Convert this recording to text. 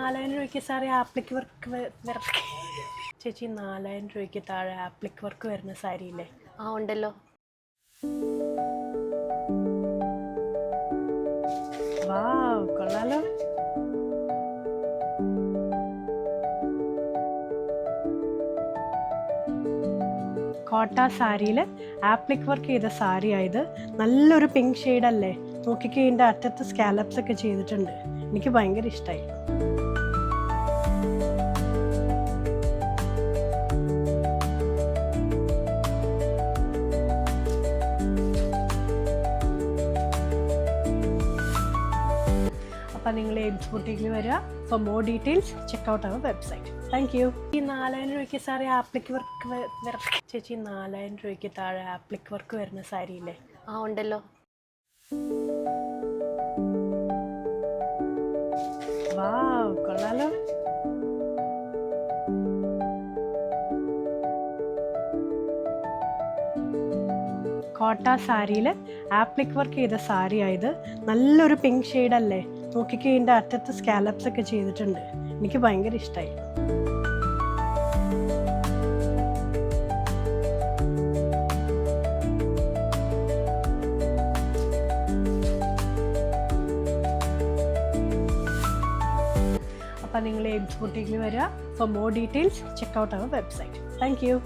4000 രൂപയ്ക്ക് സാറേ appliqué work ചേച്ചി 4000 രൂപയ്ക്ക് താഴെ ആപ്ലിക് വർക്ക് വരുന്ന സാരി ഇല്ലേ? ആ ഉണ്ടല്ലോ. വാവ്, കൊള്ളാലോ. കോട്ട സാരിയിൽ ആപ്ലിക് വർക്ക് ചെയ്ത സാരി ആയത്. നല്ലൊരു പിങ്ക് ഷെയ്ഡല്ലേ? നോക്കിക്കേ, ഇതിൻ്റെ അറ്റത്ത് സ്കാലപ്സ് ഒക്കെ ചെയ്തിട്ടുണ്ട്. എനിക്ക് ഭയങ്കര ഇഷ്ടമായി. അപ്പം നിങ്ങൾ എയിംസ് ബുട്ടീക്കിൽ വരിക. For more details check out our website. Thank you. ഈ 4000 രൂപയ്ക്ക് സാറേ ആപ്ലിക് വർക്ക് ചേച്ചി 4000 രൂപയ്ക്ക് താഴെ ആപ്ലിക് വർക്ക് വരുന്ന സാരി ഇല്ലേ? ആ ഉണ്ടല്ലോ. വാവ്, കൊള്ളാലോ. കോട്ട സാരിയിൽ ആപ്ലിക് വർക്ക് ചെയ്ത സാരി ആയത്. നല്ലൊരു പിങ്ക് ഷെയ്ഡല്ലേ? നോക്കിക്കേ, ഇതിൻ്റെ അറ്റത്ത് സ്കാലപ്സ് ഒക്കെ ചെയ്തിട്ടുണ്ട്. എനിക്ക് ഭയങ്കര ഇഷ്ടമായി. അപ്പം നിങ്ങൾ എയിംസ് ബുട്ടീക്കിൽ വരിക. For more details check out our website. Thank U.